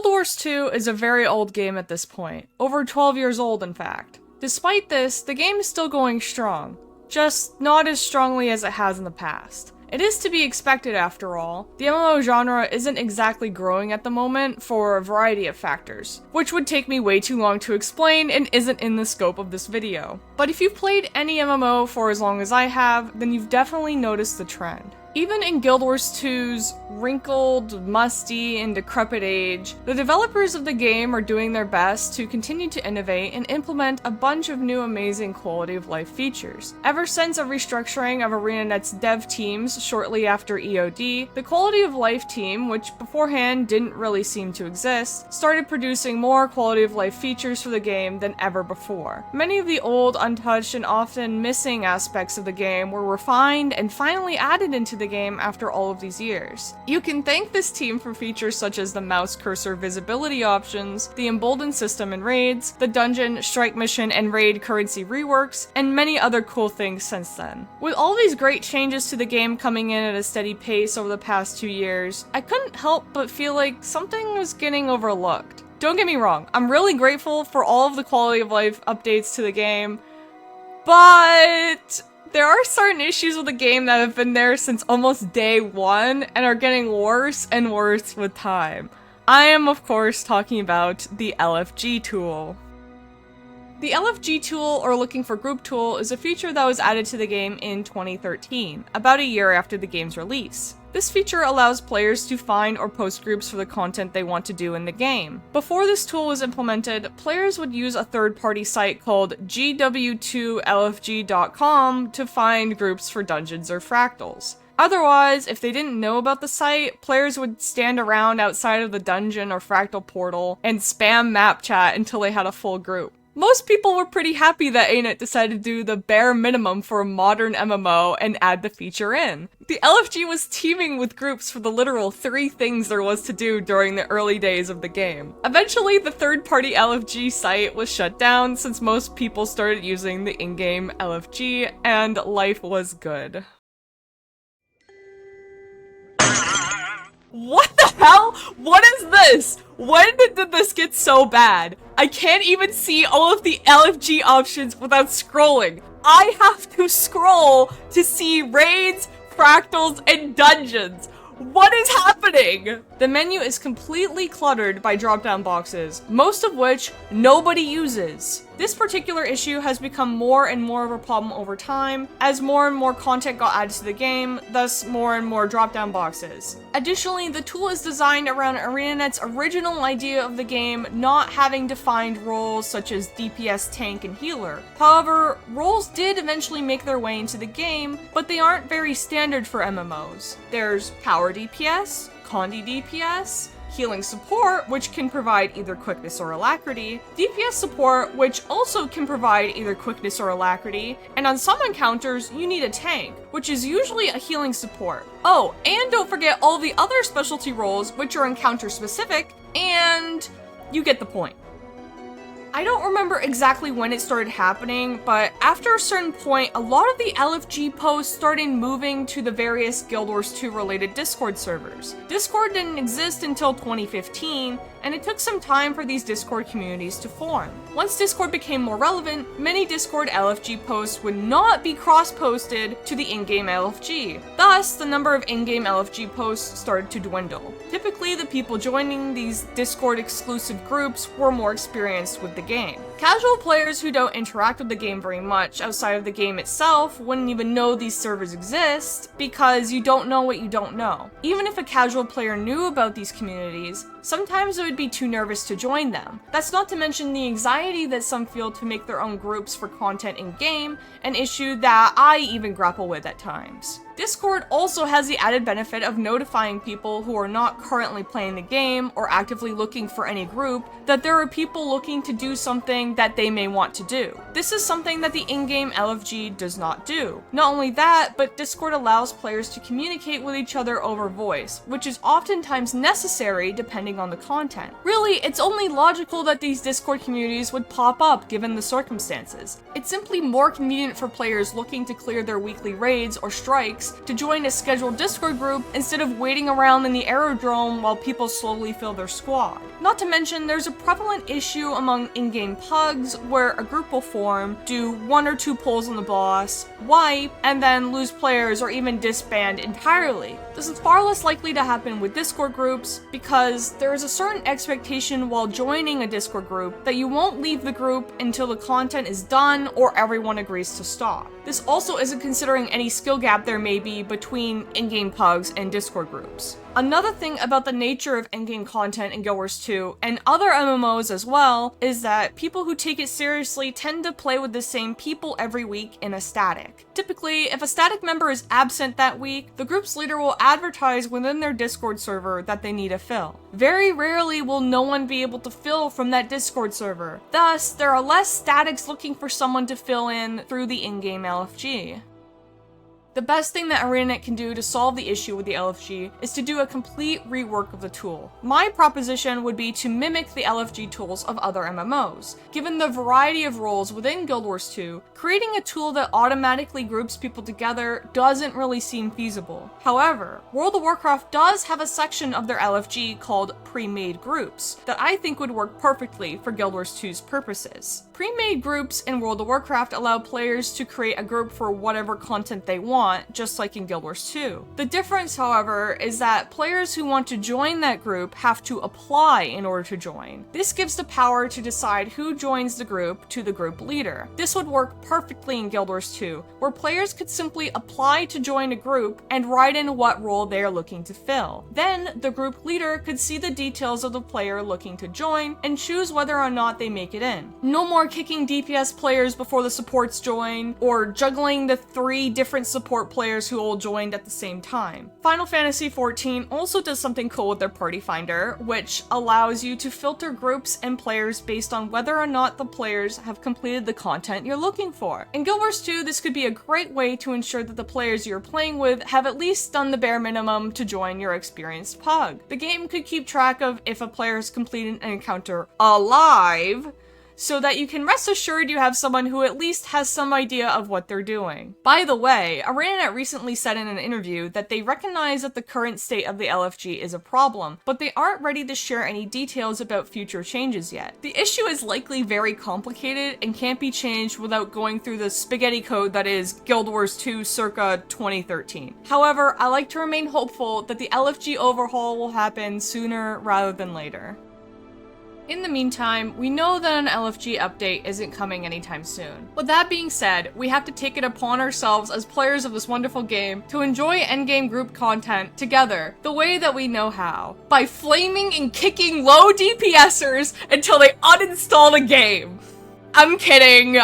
Guild Wars 2 is a very old game at this point, over 12 years old in fact. Despite this, the game is still going strong, just not as strongly as it has in the past. It is to be expected after all. The MMO genre isn't exactly growing at the moment for a variety of factors, which would take me way too long to explain and isn't in the scope of this video. But if you've played any MMO for as long as I have, then you've definitely noticed the trend. Even in Guild Wars 2's wrinkled, musty, and decrepit age, the developers of the game are doing their best to continue to innovate and implement a bunch of new amazing quality of life features. Ever since a restructuring of Arenanet's dev teams shortly after EOD, the quality of life team, which beforehand didn't really seem to exist, started producing more quality of life features for the game than ever before. Many of the old, untouched, and often missing aspects of the game were refined and finally added into the game after all of these years. You can thank this team for features such as the mouse cursor visibility options, the emboldened system in raids, the dungeon, strike mission, and raid currency reworks, and many other cool things since then. With all these great changes to the game coming in at a steady pace over the past 2 years, I couldn't help but feel like something was getting overlooked. Don't get me wrong, I'm really grateful for all of the quality of life updates to the game, but there are certain issues with the game that have been there since almost day one and are getting worse and worse with time. I am, of course, talking about the LFG tool. The LFG tool, or looking for group tool, is a feature that was added to the game in 2013, about a year after the game's release. This feature allows players to find or post groups for the content they want to do in the game. Before this tool was implemented, players would use a third-party site called gw2lfg.com to find groups for dungeons or fractals. Otherwise, if they didn't know about the site, players would stand around outside of the dungeon or fractal portal and spam map chat until they had a full group. Most people were pretty happy that Arenanet decided to do the bare minimum for a modern MMO and add the feature in. The LFG was teeming with groups for the literal 3 things there was to do during the early days of the game. Eventually, the third-party LFG site was shut down since most people started using the in-game LFG, and life was good. What the hell? What is this? When did this get so bad? I can't even see all of the LFG options without scrolling. I have to scroll to see raids, fractals, and dungeons. What is happening? The menu is completely cluttered by drop-down boxes, most of which nobody uses. This particular issue has become more and more of a problem over time, as more and more content got added to the game, thus more and more drop-down boxes. Additionally, the tool is designed around Arenanet's original idea of the game not having defined roles such as DPS, tank, and healer. However, roles did eventually make their way into the game, but they aren't very standard for MMOs. There's power DPS, Condi DPS, healing support, which can provide either quickness or alacrity, DPS support, which also can provide either quickness or alacrity, and on some encounters, you need a tank, which is usually a healing support. Oh, and don't forget all the other specialty roles, which are encounter specific, and you get the point. I don't remember exactly when it started happening, but after a certain point, a lot of the LFG posts started moving to the various Guild Wars 2 related Discord servers. Discord didn't exist until 2015, and it took some time for these Discord communities to form. Once Discord became more relevant, many Discord LFG posts would not be cross-posted to the in-game LFG. Thus, the number of in-game LFG posts started to dwindle. Typically, the people joining these Discord exclusive groups were more experienced with the game. Casual players who don't interact with the game very much outside of the game itself wouldn't even know these servers exist because you don't know what you don't know. Even if a casual player knew about these communities, sometimes it would be too nervous to join them. That's not to mention the anxiety that some feel to make their own groups for content in-game, an issue that I even grapple with at times. Discord also has the added benefit of notifying people who are not currently playing the game or actively looking for any group that there are people looking to do something that they may want to do. This is something that the in-game LFG does not do. Not only that, but Discord allows players to communicate with each other over voice, which is oftentimes necessary depending depending on the content. Really, it's only logical that these Discord communities would pop up given the circumstances. It's simply more convenient for players looking to clear their weekly raids or strikes to join a scheduled Discord group instead of waiting around in the aerodrome while people slowly fill their squad. Not to mention, there's a prevalent issue among in-game pugs where a group will form, do 1 or 2 pulls on the boss, wipe, and then lose players or even disband entirely. This is far less likely to happen with Discord groups because there is a certain expectation while joining a Discord group that you won't leave the group until the content is done or everyone agrees to stop. This also isn't considering any skill gap there may be between in-game pugs and Discord groups. Another thing about the nature of in-game content in Guild Wars 2 and other MMOs as well is that people who take it seriously tend to play with the same people every week in a static. Typically, if a static member is absent that week, the group's leader will advertise within their Discord server that they need a fill. Very rarely will no one be able to fill from that Discord server. Thus, there are less statics looking for someone to fill in through the in-game LFG. The best thing that Arenanet can do to solve the issue with the LFG is to do a complete rework of the tool. My proposition would be to mimic the LFG tools of other MMOs. Given the variety of roles within Guild Wars 2, creating a tool that automatically groups people together doesn't really seem feasible. However, World of Warcraft does have a section of their LFG called pre-made groups that I think would work perfectly for Guild Wars 2's purposes. Pre-made groups in World of Warcraft allow players to create a group for whatever content they want, just like in Guild Wars 2. The difference, however, is that players who want to join that group have to apply in order to join. This gives the power to decide who joins the group to the group leader. This would work perfectly in Guild Wars 2, where players could simply apply to join a group and write in what role they are looking to fill. Then, the group leader could see the details of the player looking to join and choose whether or not they make it in. No more kicking DPS players before the supports join, or juggling the 3 different support players who all joined at the same time. Final Fantasy XIV also does something cool with their party finder, which allows you to filter groups and players based on whether or not the players have completed the content you're looking for. In Guild Wars 2, this could be a great way to ensure that the players you're playing with have at least done the bare minimum to join your experienced pug. The game could keep track of if a player has completed an encounter alive, so that you can rest assured you have someone who at least has some idea of what they're doing. By the way, Arenanet recently said in an interview that they recognize that the current state of the LFG is a problem, but they aren't ready to share any details about future changes yet. The issue is likely very complicated and can't be changed without going through the spaghetti code that is Guild Wars 2 circa 2013. However, I like to remain hopeful that the LFG overhaul will happen sooner rather than later. In the meantime, we know that an LFG update isn't coming anytime soon. With that being said, we have to take it upon ourselves as players of this wonderful game to enjoy endgame group content together the way that we know how, by flaming and kicking low DPSers until they uninstall the game. I'm kidding.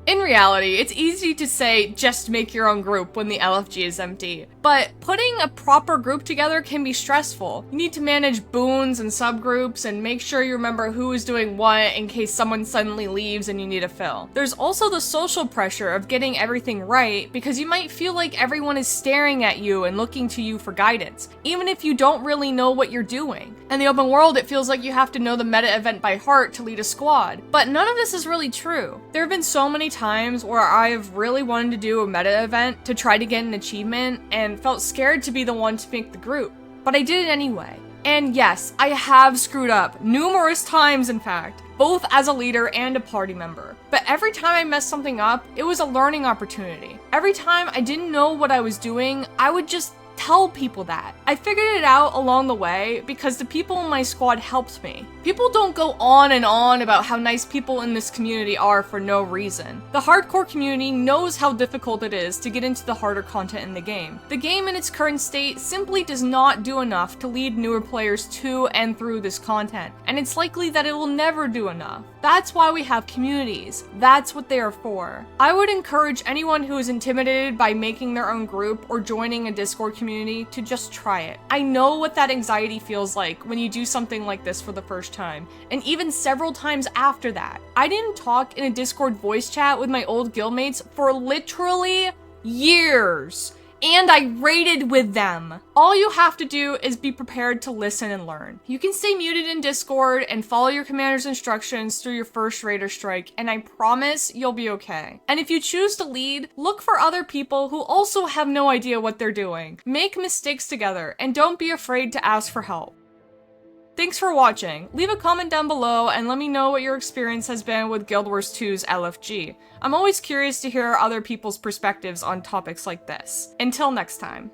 In reality, it's easy to say just make your own group when the LFG is empty, but putting a proper group together can be stressful. You need to manage boons and subgroups and make sure you remember who is doing what in case someone suddenly leaves and you need a fill. There's also the social pressure of getting everything right because you might feel like everyone is staring at you and looking to you for guidance, even if you don't really know what you're doing. In the open world, it feels like you have to know the meta event by heart to lead a squad, but none of this is really true. There have been so many times where I have really wanted to do a meta event to try to get an achievement and felt scared to be the one to make the group, but I did it anyway. And yes, I have screwed up numerous times, in fact, both as a leader and a party member. But every time I messed something up, it was a learning opportunity. Every time I didn't know what I was doing, I would just tell people that. I figured it out along the way because the people in my squad helped me. People don't go on and on about how nice people in this community are for no reason. The hardcore community knows how difficult it is to get into the harder content in the game. The game in its current state simply does not do enough to lead newer players to and through this content, and it's likely that it will never do enough. That's why we have communities. That's what they are for. I would encourage anyone who is intimidated by making their own group or joining a Discord community to just try it. I know what that anxiety feels like when you do something like this for the first time, and even several times after that. I didn't talk in a Discord voice chat with my old guildmates for literally years. and I raided with them. All you have to do is be prepared to listen and learn. You can stay muted in Discord and follow your commander's instructions through your first raider strike, and I promise you'll be okay. And if you choose to lead, look for other people who also have no idea what they're doing. Make mistakes together, and don't be afraid to ask for help. Thanks for watching. Leave a comment down below and let me know what your experience has been with Guild Wars 2's LFG. I'm always curious to hear other people's perspectives on topics like this. Until next time.